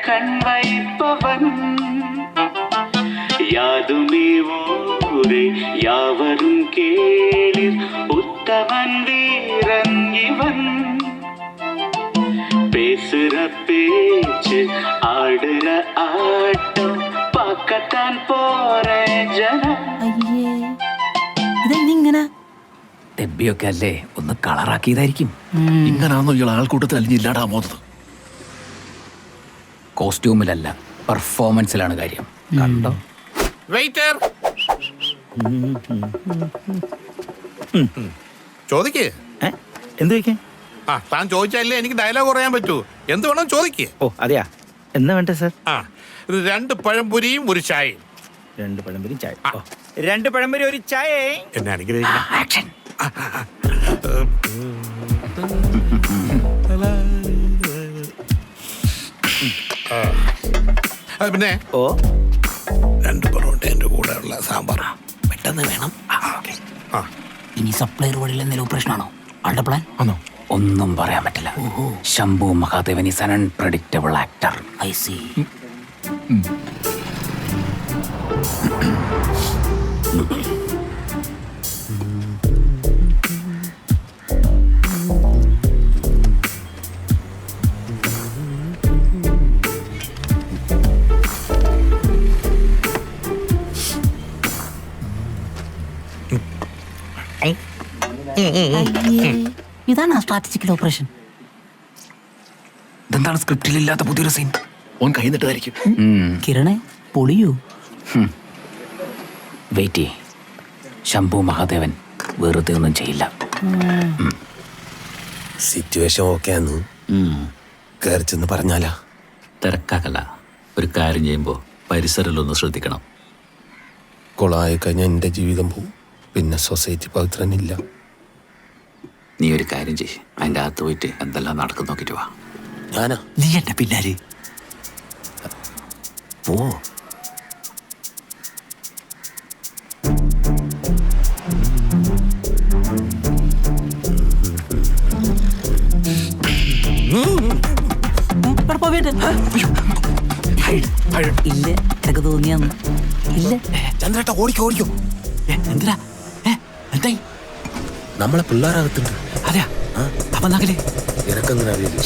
கண்வைப்பவன் யாதுமே ஊரே யாவரும் கேளிர் உத்தமன் வீரன் இவன் பேசுற பேச்சு ஆடுற ஆட்டம் பார்க்கத்தான் போற ஜனம். അയ്യേ ഇതെങ്ങനെ ഡെബിയൊക്കെ അല്ലേ ഒന്ന് കളറാക്കിയതായിരിക്കും. ഇങ്ങനാണോ ഇയാൾ ആൾക്കൂട്ടത്തിൽ അലിഞ്ഞില്ലാടാ മോതത്? കോസ്റ്റ്യൂമിലല്ല, പെർഫോമൻസിലാണ് കാര്യം. കണ്ടോ? വെയിറ്റർ ചോദിക്കേ. എന്ത് വയ്ക്കേ? ആ താൻ ചോദിച്ചാലേ എനിക്ക് ഡയലോഗ് പറയാൻ പറ്റൂ. എന്ത് വേണം ചോദിക്കേ. ഓ അതെയാ, എന്നാ വേണ്ടേ സാർ? ആ 2 പഴംപൊരിയും ഒരു ചായയും. 2 പഴംപൊരി ചായ. 2 പഴംപൊരി ഒരു ചായ. എന്നെ അനുഗ്രഹിക്കണം. പിന്നെ ഓ 2 പൊറോട്ട എന്റെ കൂടെ ഉള്ള സാമ്പാർ പെട്ടെന്ന് വേണം. ആ ഇനി സപ്ലൈർ വഴിയിൽ എന്തെങ്കിലും ഓപ്പറേഷൻ ആണോ ആളുടെ പ്ലാൻ? ആണോ? ഒന്നും പറയാൻ പറ്റില്ല. Shambhu Mahadevan is an unpredictable actor. I C. അയ്യേ ഇതാണ് സ്ട്രാറ്റജിക്കൽ ഓപ്പറേഷൻ. ഇതെന്താണ് സ്ക്രിപ്റ്റിലില്ലാത്ത പുതിയൊരു സീൻ? ഓൻ കൈ നിട്ടതായിരിക്കും. കിരണേ പൊളിയൂ. വെയിറ്റ്. ശംഭു മഹാദേവൻ വെറുതെ ഒന്നും ചെയ്യില്ല. സിറ്റുവേഷൻ ഓക്കെയാന്ന് കയറി ചെന്ന് പറഞ്ഞാലാ? തിരക്കാക്കല്ല, ഒരു കാര്യം ചെയ്യുമ്പോൾ പരിസരമൊന്ന് ശ്രദ്ധിക്കണം. കൊളായി കഴിഞ്ഞാൽ എൻ്റെ ജീവിതം പോവും. പിന്നെ സൊസൈറ്റി പവിത്രനില്ല. നീ ഒരു കാര്യം ചെയ്യ്, അതിൻ്റെ അകത്ത് പോയിട്ട് എന്തെല്ലാം നടക്കും നോക്കിയിട്ട് വാ. ഞാനാ? നീ എന്നെ പിന്നാലെ പോ. ഇല്ല എനിക്ക് തോന്നിയാന്ന്. ഇല്ല ചന്ദ്രേട്ടാ ഓടിക്കോ ഓടിക്കോ. എന്തിനാ? എന്തായി? നമ്മളെ പിള്ളേരകത്തുണ്ട്. അതെയാ? അപ്പൊ നകലേ ഇറക്കുന്ന അറിയില്ല.